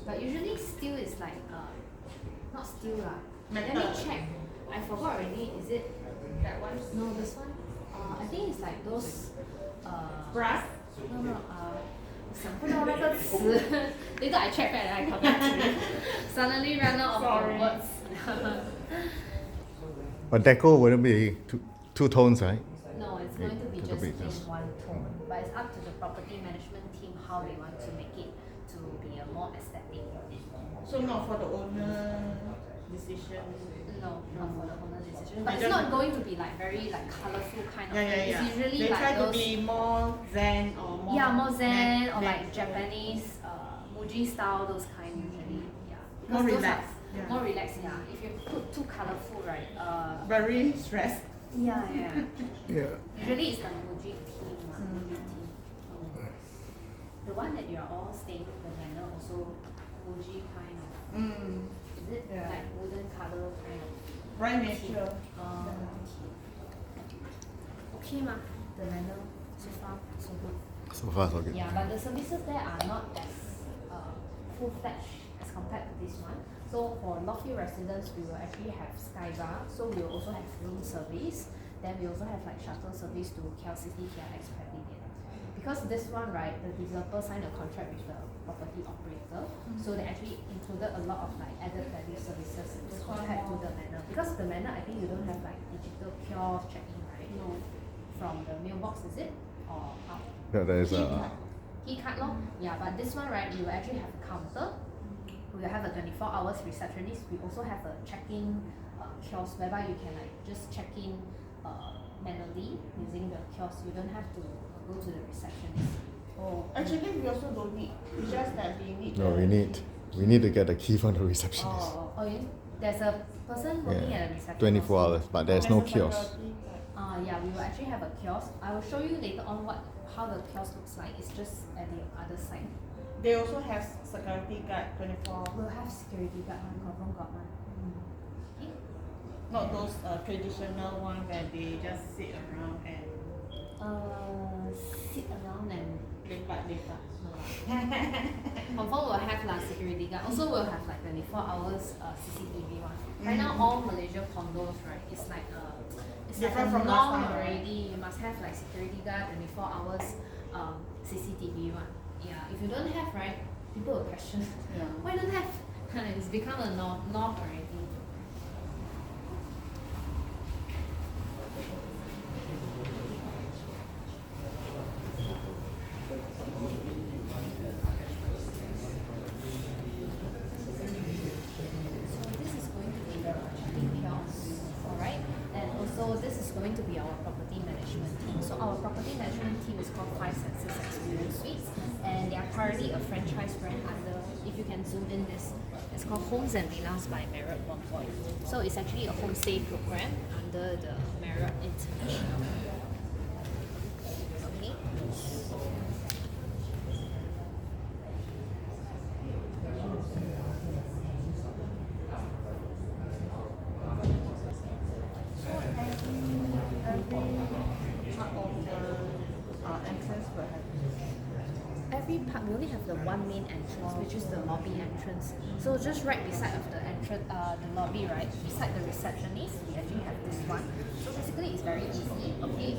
But usually steel is like not steel lah. Let me Metal. check. I forgot already. Is it that one? No, this one. I think it's like those Brass? No. 想不到那个词 Later I check back and I come back to you. Suddenly run out of Sorry. words. But deco wouldn't be two tones, right? No, it's going to be Little just bit, in yes. one tone. But it's up to the property management team how they want to make it to be a more aesthetic. So not for the owner decision. No, not for the owner decision. But They it's just- not going to be like very like colorful kind of Yeah. thing. It's usually They like try those to be more zen or more more zen or matte. like Japanese Muji style, those kind usually. Yeah. More Because those relaxed, are yeah. More relaxed, yeah. If you put too colorful, right? Very stressed. Yeah. Yeah. Usually it's like Muji theme, Muji theme. The one that you are all staying the manor also Muji kind of. Mm. Is it Yeah. like wooden color kind of? Right nature. Okay ma, the manner so far so good. So far, so good. Yeah, but the services there are not as full-fledged as compared to this one. So for Lockheed residents, we will actually have Sky Bar. So we will also have room service. Then we also have like shuttle service to KL City, KLX Pavilion. Because this one, right, the developer signed a contract with the property operator. So they actually included a lot of like added value services as compared to the manor. Because the manor, I think you don't have like digital kiosk check-in, right? No. From the mailbox, is it? Or how? Yeah, there is Key card lor. Yeah, but this one, right, you will actually have a counter. We will have a 24 hours receptionist. We also have a check-in kiosk whereby you can like just check in manually using the kiosk. You don't have to go to the receptionist. Oh, actually we also don't need. It's just that we need. No, we need to get a key from the receptionist. There's a person working at the reception. 24 also. hours, but there's no There's a kiosk. security guard. Yeah, we will actually have a kiosk. I will show you later on how the kiosk looks like. It's just at the other side. They also have security guard 24. We'll have security guard one, confirm got one. Okay. Not those traditional one where they just sit around and Sit around and lepak. confirm will have like security guard. Also will have like 24 hours CCTV one. Right now all Malaysia condos, right, it's like it's like Different a from last norm time, right? already. You must have like security guard 24 hours CCTV one. Yeah, if you don't have, right, people will question. Yeah. Why don't have? It's become a norm already. This is going to be our property management team. So our property management team is called Five Senses Experience Suites, and they are currently a franchise brand under, if you can zoom in this, it's called Homes and Villas by Marriott Wong. So it's actually a homestay program under the Marriott International. Okay. Every part, we only have the one main entrance, which is the lobby entrance. So just right beside of the entrance, the lobby, right, beside the receptionist, we actually have this one. So basically, it's very easy. Okay,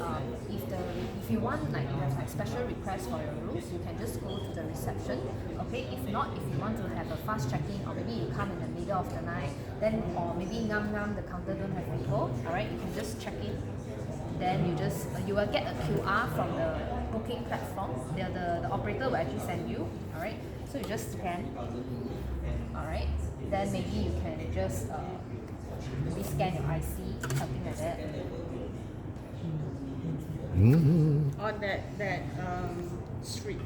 if you want like you have like special requests for your rooms, you can just go to the reception. Okay, if not, if you want to have a fast check-in, or maybe you come in the middle of the night, then or maybe the counter don't have people. All right, you can just check in. Then you will get a QR from the booking platform. The operator will actually send you. Alright. So you just scan. Alright. Then maybe you can just maybe scan your IC, something like that. On that street.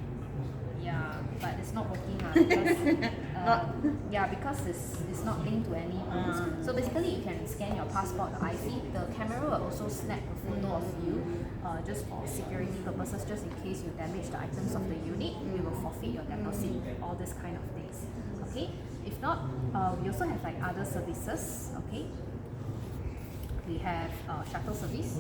Yeah, but it's not working because because it's not linked to any rooms. So basically you can scan your passport, the IC. The camera will also snap a photo of you just for security purposes, just in case you damage the items of the unit, we will forfeit your deposit, all this kind of things. Okay? If not, we also have like other services, okay? We have shuttle service.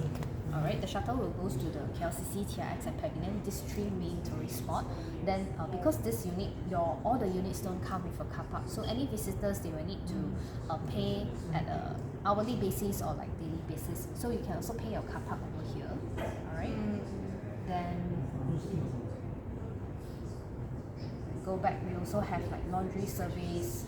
Alright, the shuttle will go to the KLCC, TRX and Pavilion, these three main tourist spots. Then because this unit, all the units don't come with a car park, so any visitors, they will need to pay at a hourly basis or like daily basis. So you can also pay your car park over here. Alright. Then go back, we also have like laundry service.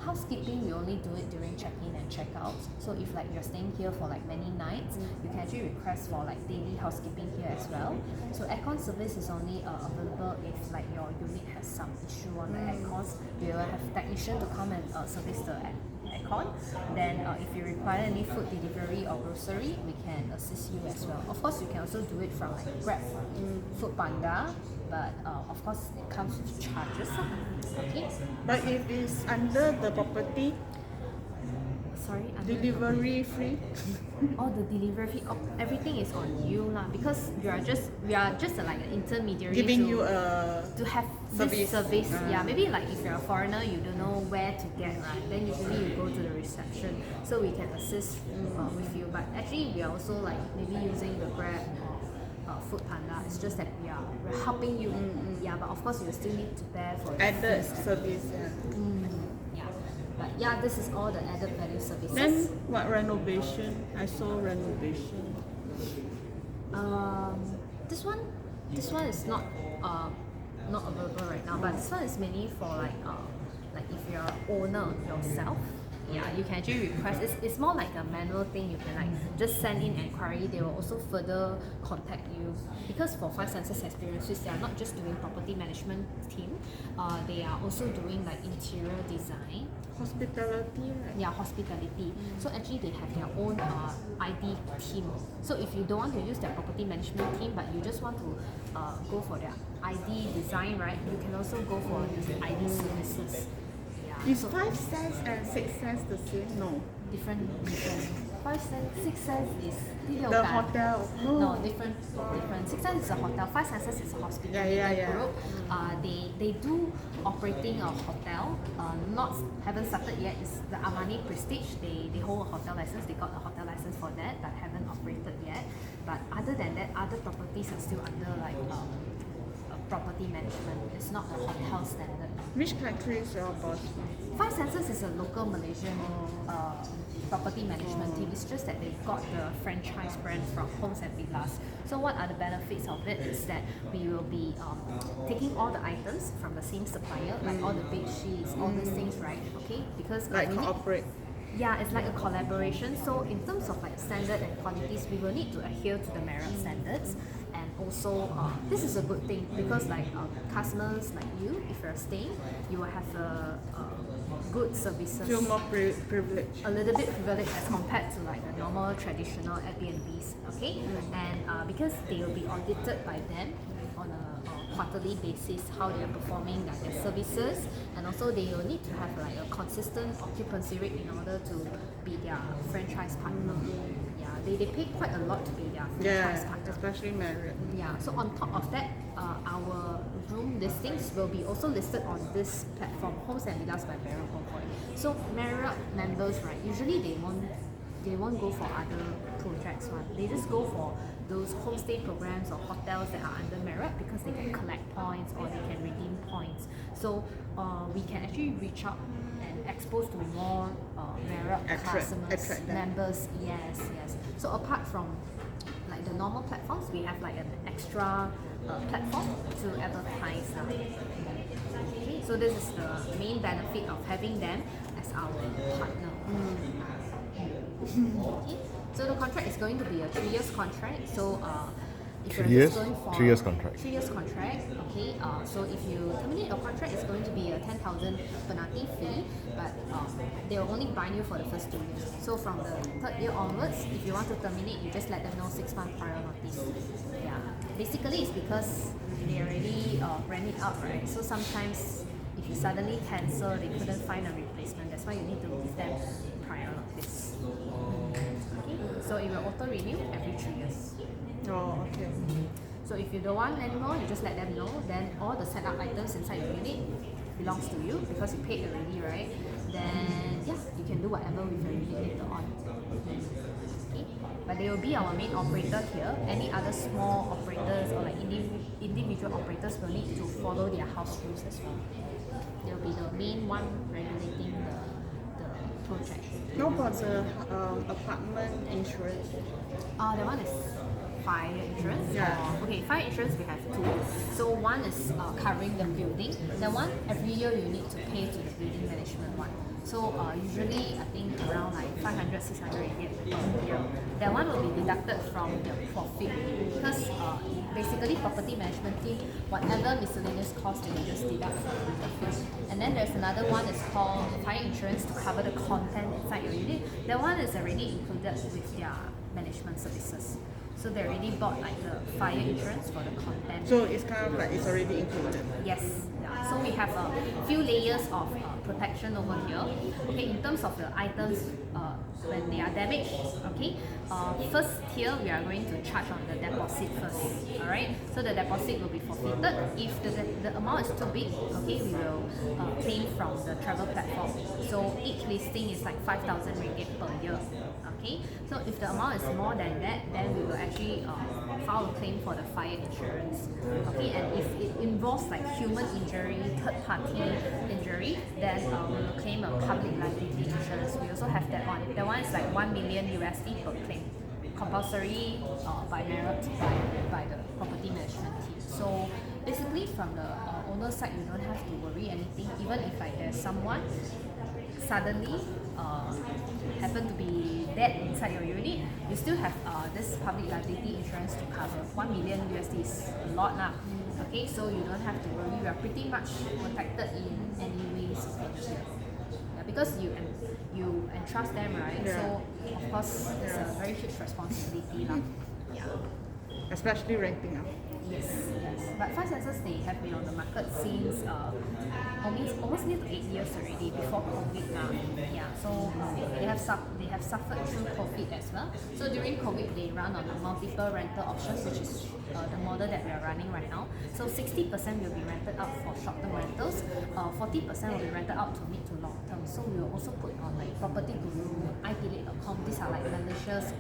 Housekeeping, we only do it during check-in and check-out. So if like you're staying here for like many nights, you can actually request for like daily housekeeping here as well. So aircon service is only available if like your unit has some issue on the aircon. We will have technician to come and service the aircon. Then if you require any food delivery or grocery, we can assist you as well. Of course, you can also do it from like Grab, Food Panda, but of course it comes with charges. Okay. But if it's under the property, sorry. Delivery free. All the delivery fee, everything is on you lah. Because we are just like an intermediary Giving to, you a to have service. this service. Yeah, maybe like if you're a foreigner, you don't know where to get, right? Then usually you go to the reception, so we can assist with you. But actually, we are also like maybe using the Grab or Food Panda. It's just that we're helping you. Yeah, but of course you still need to bear for the added fees. service. Yeah. Yeah, but yeah, this is all the added value services. Then what renovation? I saw renovation. This one is not available right now, but this one is mainly for like if you're an owner yourself, yeah, you can actually request. It's more like a manual thing. You can like just send in enquiry. They will also further contact you, because for Five Senses Experiences, they are not just doing property management team. They are also doing like interior design. Hospitality, right? Yeah, hospitality. So actually they have their own ID team. So if you don't want to use their property management team, but you just want to go for their ID design, right? You can also go for these ID services. Yeah. Is 5 cents and 6 cents the same? No. Different. 5 cents, 6 cents is The hotel. No, different. 6 cents is a hotel. 5 cents is a hospitality Yeah. group. They do operating a hotel. Haven't started yet. It's the Armani Prestige. They hold a hotel license. They got a hotel license for that, but haven't operated yet. But other than that, other properties are still under like property management. It's not a hotel standard. Which country is your boss? Five Senses is a local Malaysian property management team. It's just that they've got the franchise brand from Homes and Villas. So what are the benefits of it is that we will be taking all the items from the same supplier, like all the bed sheets, all these things, right? Okay, because Like we need, cooperate. yeah, it's like a collaboration. So in terms of like standard and quantities, we will need to adhere to the Marriott standards. And also, this is a good thing because like customers like you, if you're staying, you will have good services. Feel more privileged. A little bit privileged as compared to like the normal traditional Airbnbs, okay? And because they will be audited by them on a quarterly basis, how they are performing like their services, and also they will need to have like a consistent occupancy rate in order to be their franchise partner. Yeah, they pay quite a lot to be their franchise partner. Especially Marriott. Yeah, so on top of that, our room listings will be also listed on this platform, Homes and Villas by Marriott Convoy. So Marriott members, right, usually they won't go for other projects one. They just go for those homestay programs or hotels that are under Marriott because they can collect points or they can redeem points. So we can actually reach out and expose to more Marriott customers, members. Yes. So apart from like the normal platforms, we have like an extra platform to advertise. Okay, so this is the main benefit of having them as our partner. Okay. So the contract is going to be a 3 years contract. So if you're just going for 3 years contract. 3 years contract, okay. So if you terminate your contract, it's going to be a 10,000 penalty fee, but they will only bind you for the first 2 years. So from the 3rd year onwards, if you want to terminate, you just let them know 6 months prior notice. Yeah, basically it's because they already ran it out, right? So sometimes if you suddenly cancel, they couldn't find a replacement. That's why you need to give them prior notice. Okay, so it will auto renew every 3 years. Oh, okay. So if you don't want anymore, you just let them know. Then all the setup items inside your unit belongs to you because you paid already, right? Then yeah, you can do whatever with your unit later on. Okay? But they will be our main operator here. Any other small operators or like individual operators will need to follow their house rules as well. They will be the main one regulating the project. How about the apartment insurance? That one is fire insurance. Yeah. Okay, fire insurance we have two. So one is covering the building. That one every year you need to pay to the building management one. So usually I think around like 500, 600 ringgit per year. That one will be deducted from the profit because basically property management team, whatever miscellaneous cost they will just deduct from the profit. And then there's another one that's called fire insurance to cover the content inside your unit. That one is already included with their management services. So they already bought like the fire insurance for the content. So it's kind of like it's already included. Yes. Yeah. So we have a few layers of protection over here. Okay, in terms of the items when they are damaged, okay, first tier we are going to charge on the deposit first, alright? So the deposit will be forfeited. If the amount is too big, okay, we will claim from the travel platform. So each listing is like 5,000 ringgit per year, okay? So if the amount is more than that, then we will actually file a claim for the fire insurance, okay? And if it involves like human injury, third party injury, then we will claim a public liability insurance. We also have that one. That one is like 1 million USD per claim, compulsory by merit by the property management team. So basically from the owner side, you don't have to worry anything. Even if like there's someone suddenly happen to be dead inside your unit, you still have this public liability insurance to cover. 1 million USD is a lot now. Okay, so you don't have to worry. We are pretty much protected in any ways here. Yeah, because you entrust them, right? Yeah. So of course it's a very huge responsibility lah. Yeah. Especially renting out. Yes, yes. But Five Senses, they have been on the market since almost near to 8 years already, before COVID now. Yeah, so they have suffered through COVID as well. So during COVID, they run on multiple rental options, which is the model that we are running right now. So 60% will be rented out for short-term rentals, 40% will be rented out to mid to long-term. So we will also put on like Property Guru, iPlate.com. These are like Malaysia's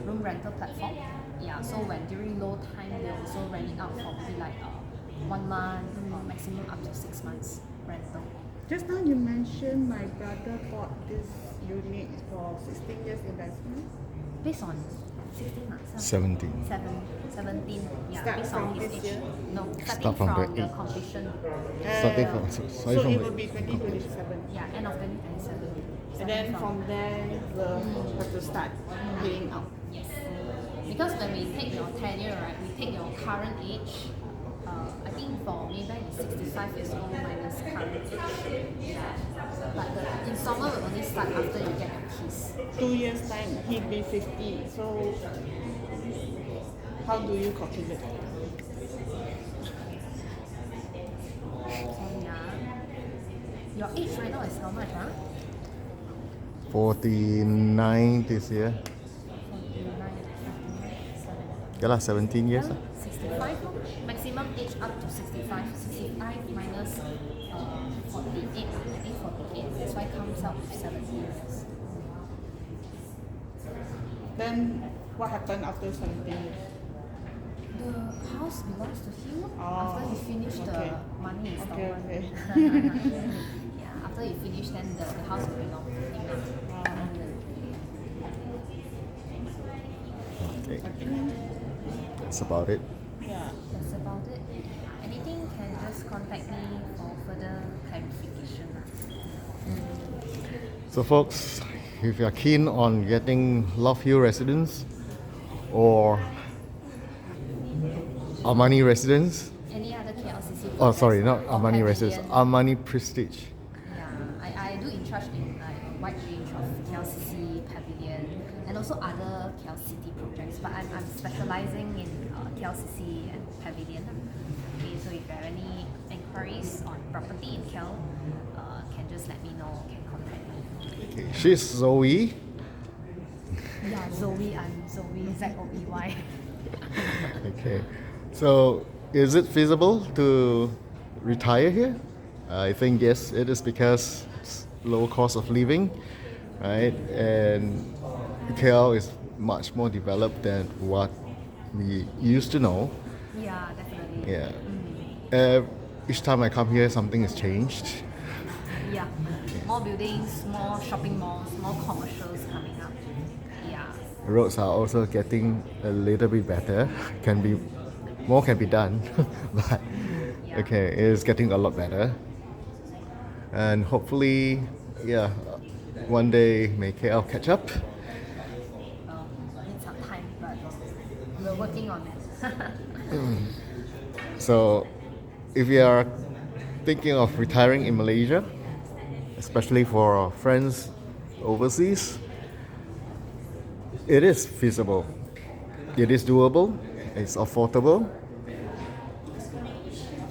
room rental platform. Yeah, so when during low time, they also rent it out for maybe like 1 month or maximum up to 6 months rental. Just now you mentioned my brother bought this unit for 16 years investment. Based on 16 months. 17. 17. Yeah, Start based from on his this age. year? No, Start starting from from the the age. completion. Starting from, So sorry from it the- will be 2027. Yeah, end of 2027. And then from there, we'll have to start paying out. Yes. Because when we take your tenure, right, we take your current age. I think for Maybank it's 65 years old minus current age. Yeah. But the installment will only start after you get your keys. 2 years time, he'd be 50. So how do you calculate? So yeah. Your age right now is how much, huh? 49 this year. 49, Yeah lah, 17 years. Yeah, 65 lor. Maximum age up to 65. 65 minus 48. I think 48. That's why comes out to 70 years. Then what happened after 17 years? The house belongs to him after he finished okay. the money installment. Okay. Yeah, after you finish, then the house will belong to him. Okay. That's about it. Yeah. That's about it. Anything, can just contact me for further clarification. So folks, if you're keen on getting Love Hill residence or Armani residence, Any other KLCC? oh sorry, not projects or Armani residence, pavilion? Armani Prestige. Yeah, I do in charge in like a wide range of KLCC, pavilion, and also other KLCT projects. But I'm specializing in KLCC and pavilion. Okay, so if you have any inquiries on property in KL, can just let me know. Can contact me. Okay. She's Zoey. Yeah, Zoey. I'm Zoey. Zoey. Okay. So is it feasible to retire here? I think yes, it is because it's low cost of living, right? And KL is much more developed than what we used to know. Yeah, definitely. Yeah. Each time I come here, something has changed. Yeah. More buildings, more shopping malls, more commercials coming up. Yeah. Roads are also getting a little bit better. More can be done, but Yeah. okay, it is getting a lot better. And hopefully, yeah, one day may KL catch up. Need some time, but we're working on it. So, if you are thinking of retiring in Malaysia, especially for our friends overseas, it is feasible. It is doable. It's affordable.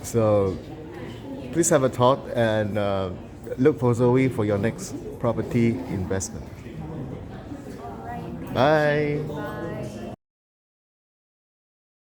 So, please have a thought and look for Zoe for your next property investment. 拜。